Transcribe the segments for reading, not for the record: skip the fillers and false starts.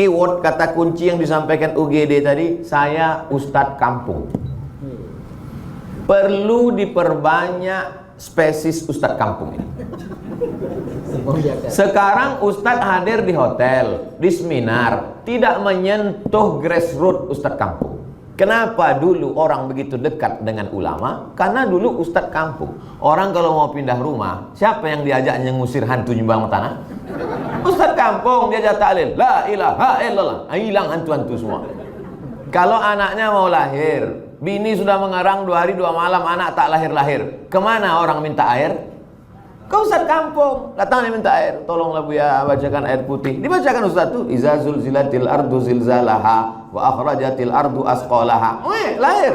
Keyword kata kunci yang disampaikan UGD tadi, saya Ustadz kampung. Perlu diperbanyak spesies Ustadz kampung ini. Sekarang Ustadz hadir di hotel, di seminar, tidak menyentuh grassroots Ustadz kampung. Kenapa dulu orang begitu dekat dengan ulama? Karena dulu Ustadz kampung. Orang kalau mau pindah rumah, siapa yang diajaknya ngusir hantu nyumbang tanah? Ustadz kampung, diajak tahlil, la ilaha illallah, hilang hantu-hantu semua. Kalau anaknya mau lahir, bini sudah mengarang 2 hari 2 malam, anak tak lahir-lahir, kemana orang minta air? Ke Ustadz kampung, datang dia minta air, tolonglah Buya bacakan air putih. Dibacakan Ustadz tuh, iza zulzilatil ardu zilzalaha wa akhrajatil ardu asqalaha. Lahir.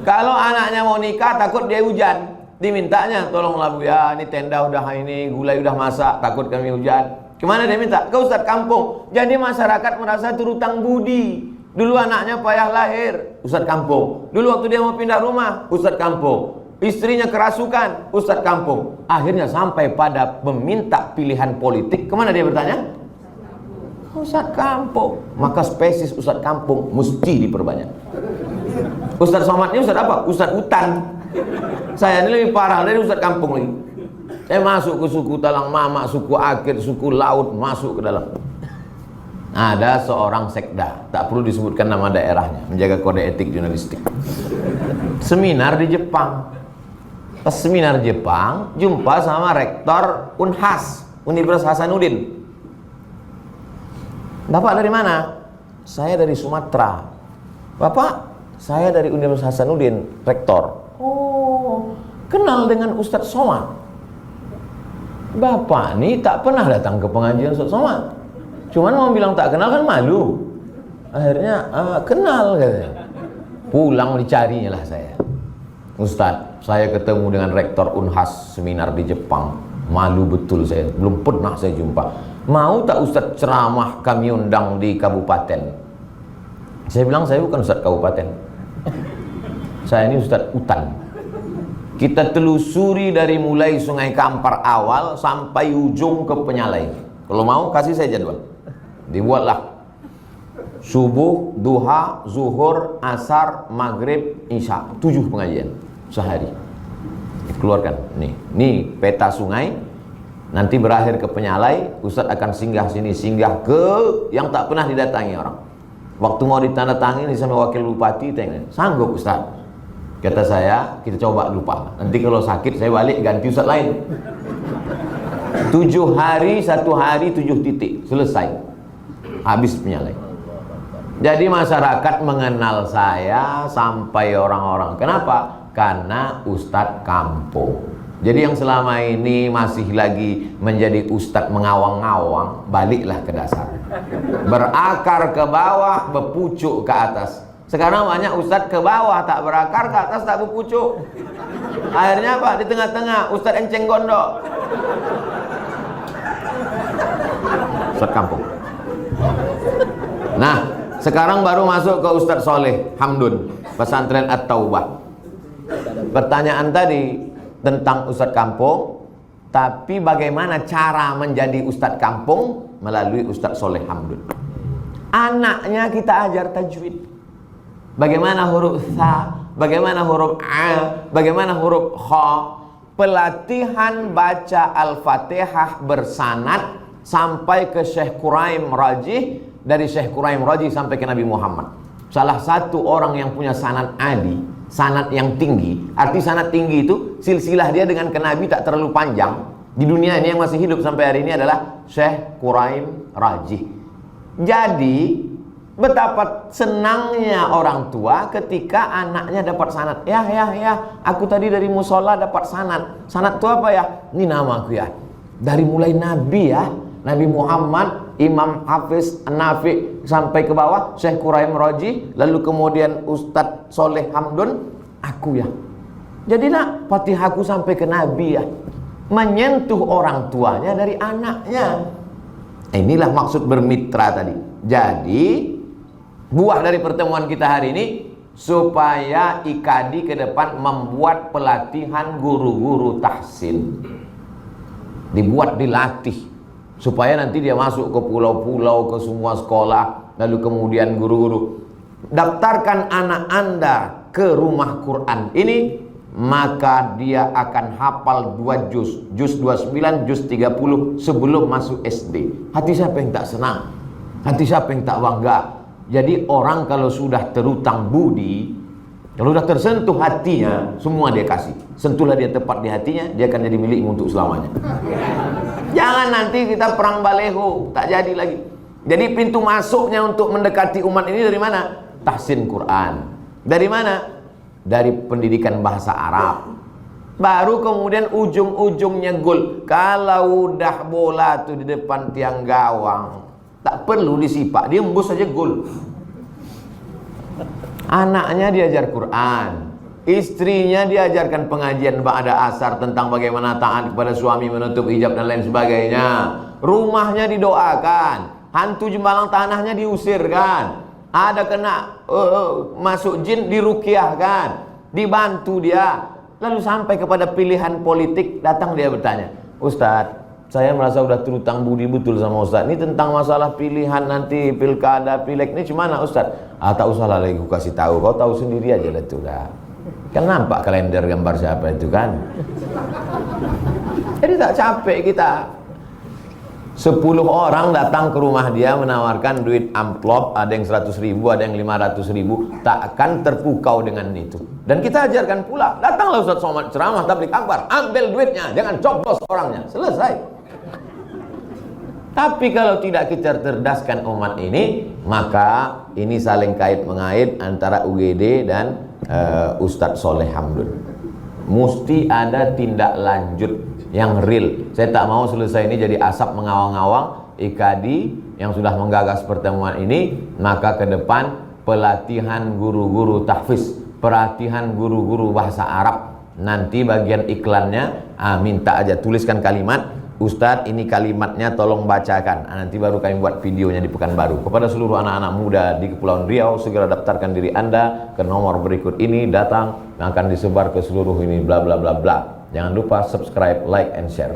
Kalau anaknya mau nikah takut dia hujan, dimintanya, tolonglah Buya, ini tenda udah ini, gulai udah masak, takut kami hujan. Kemana dia minta? Ke Ustadz kampung. Jadi masyarakat merasa terutang budi. Dulu anaknya payah lahir, Ustadz kampung. Dulu waktu dia mau pindah rumah, Ustadz kampung. Istrinya kerasukan, Ustadz kampung. Akhirnya sampai pada meminta pilihan politik, kemana dia bertanya? Ustadz kampung. Maka spesies Ustadz kampung mesti diperbanyak. Ustadz Somad ini Ustadz apa? Ustadz hutan. Saya ini lebih parah dari Ustadz kampung lagi. Saya masuk ke suku Talang Mama, suku Akir, suku Laut, masuk ke dalam. Ada seorang sekda, tak perlu disebutkan nama daerahnya, menjaga kode etik jurnalistik. Seminar di Jepang. Pas seminar Jepang, jumpa sama rektor Unhas, Universitas Hasanuddin. Bapak dari mana? Saya dari Sumatera. Bapak, saya dari Universitas Hasanuddin, rektor. Oh, kenal dengan Ustadz Somad. Bapak ini tak pernah datang ke pengajian Ustadz Somad. Cuman mau bilang tak kenal kan malu. Akhirnya kenal katanya. Pulang dicarinya lah saya. Ustadz, saya ketemu dengan rektor Unhas seminar di Jepang. Malu betul saya, belum pernah saya jumpa. Mau tak Ustadz ceramah kami undang di kabupaten? Saya bilang saya bukan Ustadz kabupaten. Saya ini Ustadz hutan. Kita telusuri dari mulai Sungai Kampar awal sampai ujung ke Penyalai. Kalau mau kasih saya jadwal. Dibuatlah subuh, duha, zuhur, asar, maghrib, isya, 7 pengajian sehari. Keluarkan nih peta sungai. Nanti berakhir ke Penyalai, Ustadz akan singgah sini, singgah ke yang tak pernah didatangi orang. Waktu mau ditandatangani sama wakil bupati, tanya, sanggup Ustadz? Kata saya, kita coba lupa. Nanti kalau sakit saya balik ganti Ustadz lain. 7 hari, 1 hari 7 titik, selesai. Habis Penyalai. Jadi masyarakat mengenal saya sampai orang-orang. Kenapa? Karena Ustadz kampung. Jadi yang selama ini masih lagi menjadi Ustadz mengawang-awang, baliklah ke dasar. Berakar ke bawah, berpucuk ke atas. Sekarang banyak Ustadz ke bawah, tak berakar, ke atas tak berpucuk. Akhirnya apa? Di tengah-tengah, Ustadz enceng gondok. Ustadz kampung. Nah, sekarang baru masuk ke Ustadz Soleh Hamdun, pesantren At-Taubah. Pertanyaan tadi tentang Ustadz kampung, tapi bagaimana cara menjadi Ustadz kampung? Melalui Ustadz Soleh Hamdun. Anaknya kita ajar tajwid. Bagaimana huruf tha, bagaimana huruf a, bagaimana huruf kha. Pelatihan baca Al-Fatihah bersanad sampai ke Syekh Quraim Rajih, dari Syekh Quraim Rajih sampai ke Nabi Muhammad. Salah satu orang yang punya sanad adi, sanad yang tinggi. Arti sanad tinggi itu silsilah dia dengan ke Nabi tak terlalu panjang. Di dunia ini yang masih hidup sampai hari ini adalah Syekh Quraim Rajih. Jadi betapa senangnya orang tua ketika anaknya dapat sanad. Ya, aku tadi dari musola dapat sanad. Sanad itu apa ya? Ini nama aku ya. Dari mulai Nabi ya, Nabi Muhammad, Imam Hafiz Nafi sampai ke bawah Syekh Quraim Rajih, lalu kemudian Ustadz Soleh Hamdun, aku ya. Jadi nak Fatihahku sampai ke Nabi ya. Menyentuh orang tuanya dari anaknya. Inilah maksud bermitra tadi. Jadi buah dari pertemuan kita hari ini, supaya IKADI ke depan membuat pelatihan guru-guru tahsin. Dibuat, dilatih. supaya nanti dia masuk ke pulau-pulau, ke semua sekolah, lalu kemudian guru-guru daftarkan anak Anda ke rumah Quran ini, maka dia akan hafal 2 juz, juz 29, juz 30 sebelum masuk SD. Hati siapa yang tak senang? Hati siapa yang tak bangga? Jadi orang kalau sudah terutang budi, kalau sudah tersentuh hatinya, semua dia kasih. Sentuhlah dia tepat di hatinya, dia akan jadi milikmu untuk selamanya. Jangan nanti kita perang baleho, tak jadi lagi. Jadi pintu masuknya untuk mendekati umat ini dari mana? Tahsin Quran. Dari mana? Dari pendidikan bahasa Arab. Baru kemudian ujung-ujungnya gol. Kalau udah bola tuh di depan tiang gawang, tak perlu disipak, dia embus saja gol. Anaknya diajar Quran, istrinya diajarkan pengajian ba'da asar tentang bagaimana taat kepada suami, menutup hijab dan lain sebagainya. Rumahnya didoakan, hantu jembalang tanahnya diusirkan, ada kena masuk jin diruqyahkan, dibantu dia. Lalu sampai kepada pilihan politik, datang dia bertanya, Ustadz, saya merasa udah terutang budi betul sama Ustadz. Ini tentang masalah pilihan nanti pilkada, pileg ini gimana Ustadz? Tak usah lah lagi aku kasih tahu, kau tahu sendiri aja lah itu dah. Kan nampak kalender gambar siapa itu kan. Jadi tak capek kita. 10 orang datang ke rumah dia menawarkan duit amplop, ada yang 100.000, ada yang 500.000, tak akan terpukau dengan itu. Dan kita ajarkan pula, datanglah Ustaz Somad ceramah tabligh akbar, ambil duitnya, jangan coblos orangnya, selesai. Tapi kalau tidak kita cerdaskan umat ini, maka ini saling kait mengait antara UGD dan Ustadz Soleh Hamdun. Mesti ada tindak lanjut yang real. Saya tak mau selesai ini jadi asap mengawang-awang. IKD yang sudah menggagas pertemuan ini, maka ke depan pelatihan guru-guru tahfiz, pelatihan guru-guru bahasa Arab. Nanti bagian iklannya minta aja tuliskan kalimat, Ustadz ini kalimatnya tolong bacakan. Nanti baru kami buat videonya di Pekanbaru. Kepada seluruh anak-anak muda di Kepulauan Riau, segera daftarkan diri Anda ke nomor berikut ini, datang, akan disebar ke seluruh ini bla bla bla bla. Jangan lupa subscribe, like, and share.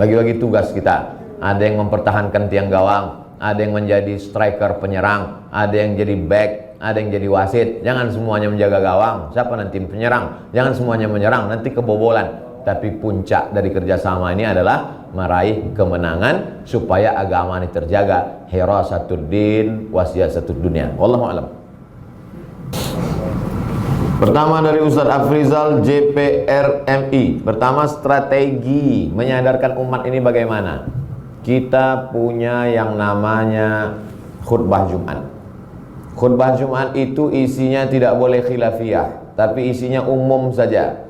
Bagi-bagi tugas kita. Ada yang mempertahankan tiang gawang, ada yang menjadi striker penyerang, ada yang jadi back, ada yang jadi wasit. Jangan semuanya menjaga gawang. Siapa nanti penyerang? Jangan semuanya menyerang, nanti kebobolan. Tapi puncak dari kerjasama ini adalah meraih kemenangan supaya agama ini terjaga. Hirasatuddin wasiyasatud dunia. Wallahu a'lam. Pertama dari Ustadz Afrizal JPRMI. Pertama, strategi menyadarkan umat ini bagaimana. Kita punya yang namanya khutbah Jumat. Khutbah Jumat itu isinya tidak boleh khilafiyah, tapi isinya umum saja.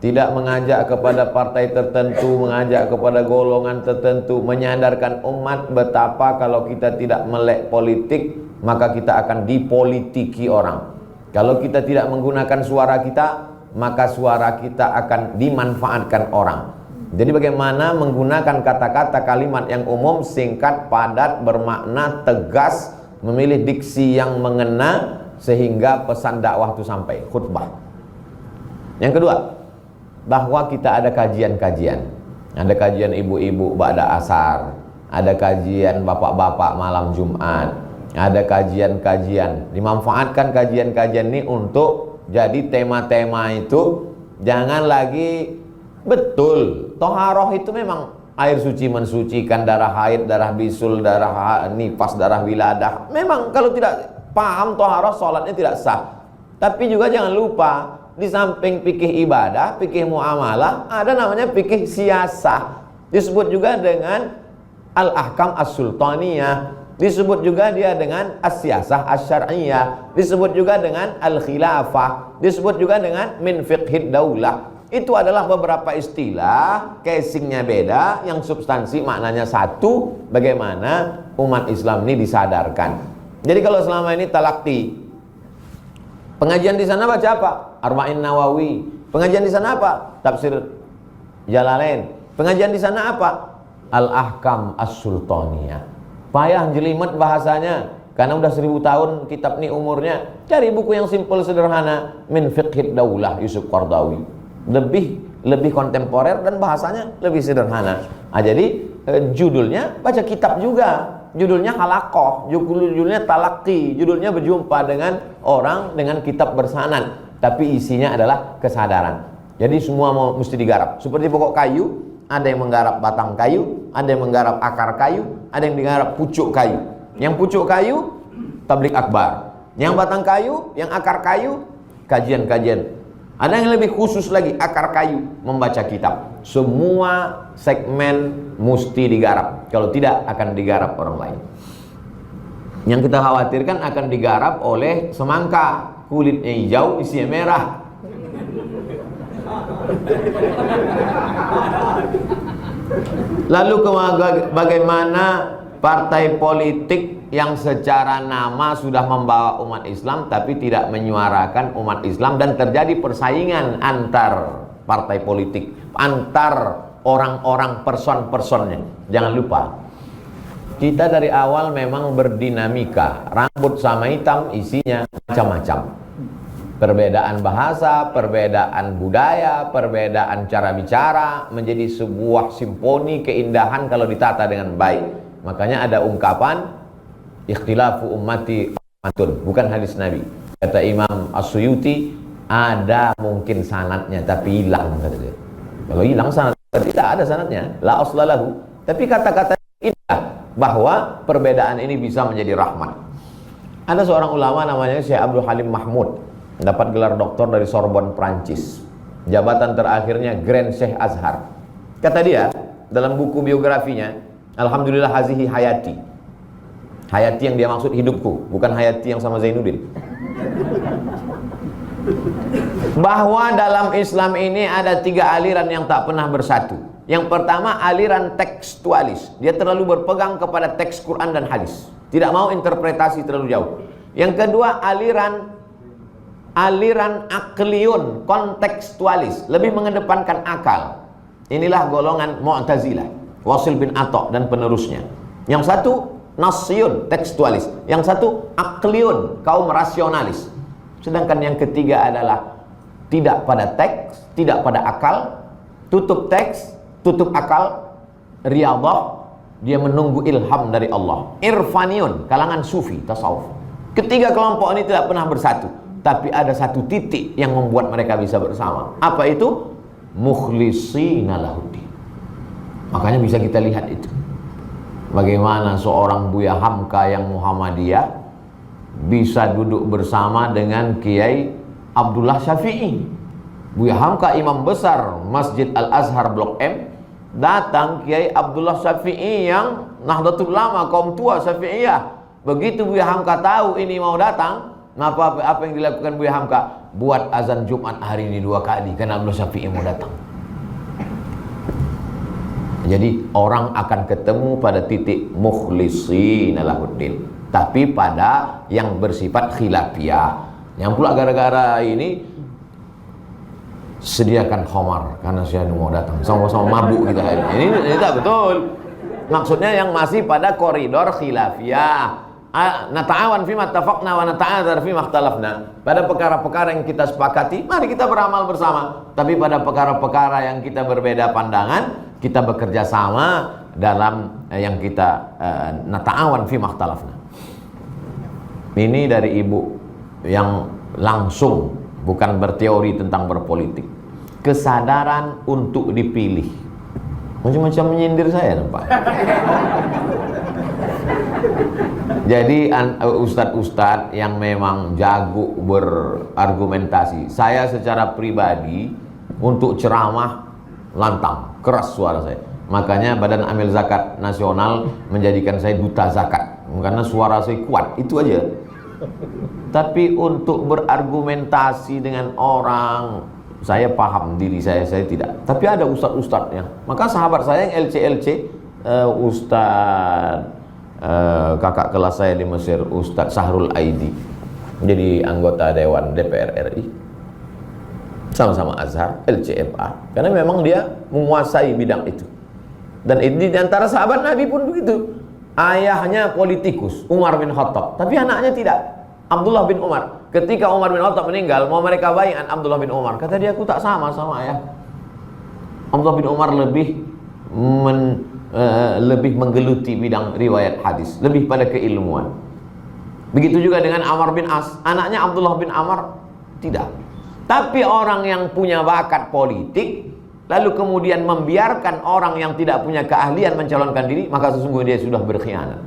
Tidak mengajak kepada partai tertentu, mengajak kepada golongan tertentu, menyadarkan umat betapa kalau kita tidak melek politik, maka kita akan dipolitiki orang. Kalau kita tidak menggunakan suara kita, maka suara kita akan dimanfaatkan orang. Jadi bagaimana menggunakan kata-kata kalimat yang umum, singkat, padat, bermakna, tegas, memilih diksi yang mengena, sehingga pesan dakwah itu sampai, khutbah. Yang kedua, bahwa kita ada kajian-kajian. Ada kajian ibu-ibu ba'da asar, ada kajian bapak-bapak malam Jumat, ada kajian-kajian. Dimanfaatkan kajian-kajian ini untuk jadi tema-tema itu. Jangan lagi, betul, toharoh itu memang air suci mensucikan, darah haid, darah bisul, darah nifas, darah wiladah. Memang kalau tidak paham toharoh, sholatnya tidak sah. Tapi juga jangan lupa, di samping fikih ibadah, fikih muamalah, ada namanya fikih siyasah. Disebut juga dengan al-ahkam as-sultaniyah. Disebut juga dia dengan as-siyasah as-syar'iyah. Disebut juga dengan al-khilafah. Disebut juga dengan min fiqhid daulah. Itu adalah beberapa istilah, casingnya beda, yang substansi maknanya satu. Bagaimana umat Islam ini disadarkan. Jadi kalau selama ini talaqti, pengajian di sana baca apa? Arba'in Nawawi. Pengajian di sana apa? Tafsir Jalalain. Pengajian di sana apa? Al-Ahkam As-Sultaniyah. Payah jelimet bahasanya, karena udah 1000 tahun kitab ini umurnya. Cari buku yang simpel sederhana, Min Fiqhid Daulah, Yusuf Qardawi. Lebih lebih kontemporer dan bahasanya lebih sederhana. Nah, jadi judulnya baca kitab juga. Judulnya halaqah, judulnya talaqi, judulnya berjumpa dengan orang dengan kitab bersanad, tapi isinya adalah kesadaran. Jadi semua mesti digarap. Seperti pokok kayu, ada yang menggarap batang kayu, ada yang menggarap akar kayu, ada yang menggarap pucuk kayu. Yang pucuk kayu tablik akbar, yang batang kayu, yang akar kayu kajian-kajian. Ada yang lebih khusus lagi, akar kayu, membaca kitab. Semua segmen mesti digarap. Kalau tidak akan digarap orang lain. Yang kita khawatirkan akan digarap oleh semangka, kulitnya hijau, isinya merah. Lalu bagaimana partai politik yang secara nama sudah membawa umat Islam tapi tidak menyuarakan umat Islam, dan terjadi persaingan antar partai politik, antar orang-orang person-personnya. Jangan lupa, kita dari awal memang berdinamika, rambut sama hitam isinya macam-macam. Perbedaan bahasa, perbedaan budaya, perbedaan cara bicara menjadi sebuah simponi keindahan kalau ditata dengan baik. Makanya ada ungkapan ikhtilafu ummati rahmatun, bukan hadis Nabi. Kata Imam As-Suyuti, ada mungkin sanadnya tapi hilang, kata dia. Kalau hilang sanad, tidak ada sanadnya, la aslalahu. Tapi kata-kata indah bahwa perbedaan ini bisa menjadi rahmat. Ada seorang ulama namanya Syekh Abdul Halim Mahmud, dapat gelar doktor dari Sorbonne, Prancis. Jabatan terakhirnya Grand Syekh Azhar. Kata dia dalam buku biografinya, Alhamdulillah hazihi hayati. Hayati yang dia maksud hidupku, bukan hayati yang sama Zainuddin. Bahwa dalam Islam ini ada 3 aliran yang tak pernah bersatu. Yang pertama, aliran tekstualis. Dia terlalu berpegang kepada teks Quran dan hadis, tidak mau interpretasi terlalu jauh. Yang kedua, aliran akliyun, kontekstualis, lebih mengedepankan akal. Inilah golongan Mu'tazilah, Wasil bin Atta dan penerusnya. Yang satu nasyun, tekstualis. Yang satu akliyun, kaum rasionalis. Sedangkan yang ketiga adalah tidak pada teks, tidak pada akal, tutup teks, tutup akal, riyadhah, dia menunggu ilham dari Allah. Irfaniyun, kalangan sufi, tasawuf. Ketiga kelompok ini tidak pernah bersatu, tapi ada satu titik yang membuat mereka bisa bersama. Apa itu? Mukhlisina lahuddin. Makanya bisa kita lihat itu, bagaimana seorang Buya Hamka yang Muhammadiyah bisa duduk bersama dengan Kiai Abdullah Syafi'i. Buya Hamka imam besar Masjid Al-Azhar Blok M, datang Kiai Abdullah Syafi'i yang Nahdlatul Ulama, kaum tua Syafi'iyah. Begitu Buya Hamka tahu ini mau datang, apa yang dilakukan Buya Hamka? Buat azan Jumat hari ini 2 kali karena Abdullah Syafi'i mau datang. Jadi orang akan ketemu pada titik mukhlishina lahuddin, tapi pada yang bersifat khilafiyah. Yang pula gara-gara ini sediakan khamar karena saya mau datang, sama-sama mabuk kita hari ini. Ini tak betul. Maksudnya yang masih pada koridor khilafiyah. Nata'awan fima tafaqna wa nata'adzar fima ikhtalafna. Pada perkara-perkara yang kita sepakati, mari kita beramal bersama. Tapi pada perkara-perkara yang kita berbeda pandangan, kita bekerja sama dalam yang kita nata'awan fima ikhtalafna. Ini dari ibu yang langsung, bukan berteori tentang berpolitik. Kesadaran untuk dipilih. Macam-macam menyindir saya nampak. Jadi ustadz-ustadz yang memang jago berargumentasi, saya secara pribadi untuk ceramah lantang, keras suara saya. Makanya Badan Amil Zakat Nasional menjadikan saya duta zakat, karena suara saya kuat, itu aja. Tapi untuk berargumentasi dengan orang, saya paham diri saya tidak. Tapi ada ustadz-ustadznya. Maka sahabat saya yang LC, Ustadz kakak kelas saya di Mesir, Ustadz Sahrul Aidi, menjadi anggota Dewan DPR RI, sama-sama Azhar, LCMA, karena memang dia menguasai bidang itu. Dan di antara sahabat Nabi pun begitu. Ayahnya politikus, Umar bin Khattab, tapi anaknya tidak, Abdullah bin Umar. Ketika Umar bin Khattab meninggal, mau mereka bai'an Abdullah bin Umar, kata dia, aku tak sama ayah. Abdullah bin Umar lebih menggeluti bidang riwayat hadis, lebih pada keilmuan. Begitu juga dengan Amr bin As, anaknya Abdullah bin Amr tidak. Tapi orang yang punya bakat politik lalu kemudian membiarkan orang yang tidak punya keahlian mencalonkan diri, maka sesungguhnya dia sudah berkhianat.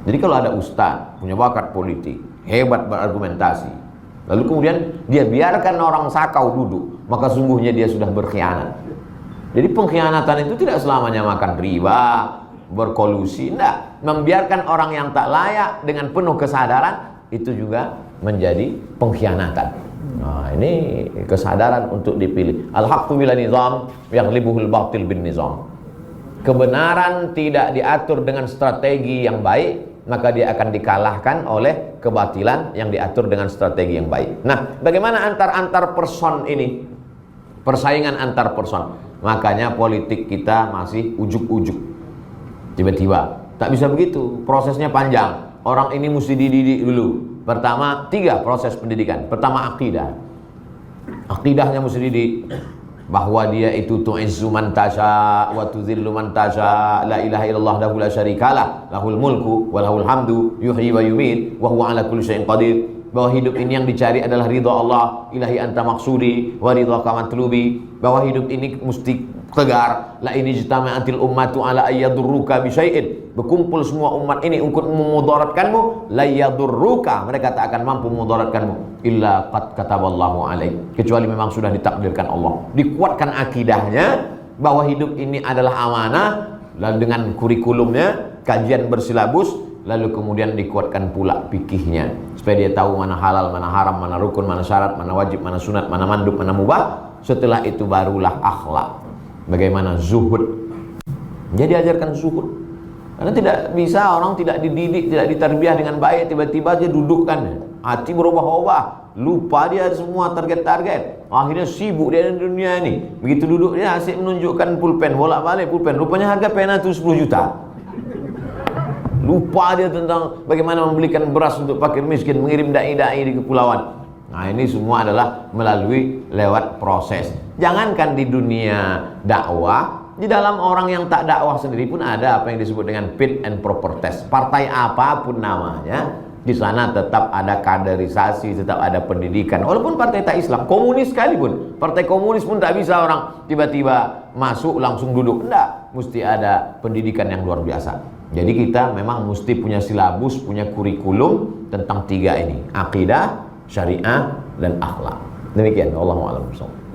Jadi kalau ada ustaz punya bakat politik, hebat berargumentasi, lalu kemudian dia biarkan orang sakau duduk, maka sesungguhnya dia sudah berkhianat. Jadi pengkhianatan itu tidak selamanya makan riba, berkolusi, enggak. Membiarkan orang yang tak layak dengan penuh kesadaran itu juga menjadi pengkhianatan. Nah, ini kesadaran untuk dipilih. Al-haqqu bila nizam yaghlibuhul batil bin nizam. Kebenaran tidak diatur dengan strategi yang baik, maka dia akan dikalahkan oleh kebatilan yang diatur dengan strategi yang baik. Nah, bagaimana antar person ini? Persaingan antar person. Makanya politik kita masih ujuk-ujuk. Tiba-tiba, tak bisa begitu. Prosesnya panjang. Orang ini mesti dididik dulu. Pertama, 3 proses pendidikan. Pertama, akidah. Akidahnya mesti dididik. Bahwa dia itu tu'izzu man tasha wa tuzillu man tasha, la ilaha illallah lahu la syarikalah, lahul mulku wa lahul hamdu, yuhyi wa yumiit, wa huwa ala kulli syai'in qadir. Bahwa hidup ini yang dicari adalah ridha Allah, ilahi anta maksudi wa ridha kamatlubi. Bahwa hidup ini mesti tegar, la ini jitama'atil ummatu ala ayyadurruka bisyai'in. Berkumpul semua umat ini untuk memudaratkanmu, la yadurruka, mereka tak akan mampu memudaratkanmu illa qad kataballahu alaik, kecuali memang sudah ditakdirkan Allah. Dikuatkan akidahnya bahwa hidup ini adalah amanah, lalu dengan kurikulumnya, kajian bersilabus, lalu kemudian dikuatkan pula fikihnya supaya dia tahu mana halal, mana haram, mana rukun, mana syarat, mana wajib, mana sunat, mana mandub, mana mubah. Setelah itu barulah akhlak. Bagaimana zuhud. Jadi ajarkan zuhud. Karena tidak bisa orang tidak dididik, tidak ditarbiyah dengan baik, tiba-tiba dia dudukkan, hati berubah-ubah, lupa dia semua target-target. Akhirnya sibuk dia di dunia ini. Begitu duduk dia asyik menunjukkan pulpen, bolak-balik pulpen. Rupanya harga pena itu 10 juta. Lupa dia tentang bagaimana membelikan beras untuk fakir miskin, mengirim dai-dai di kepulauan. Nah, ini semua adalah melalui lewat proses. Jangankan di dunia dakwah, di dalam orang yang tak dakwah sendiri pun ada apa yang disebut dengan fit and proper test. Partai apapun namanya, di sana tetap ada kaderisasi, tetap ada pendidikan. Walaupun partai tak Islam, komunis sekalipun, partai komunis pun tak bisa orang tiba-tiba masuk langsung duduk. Enggak, mesti ada pendidikan yang luar biasa. Jadi kita memang mesti punya silabus, punya kurikulum tentang 3 ini, akidah, syariah, dan akhlak. Demikian, Wallahu a'lam bishawab.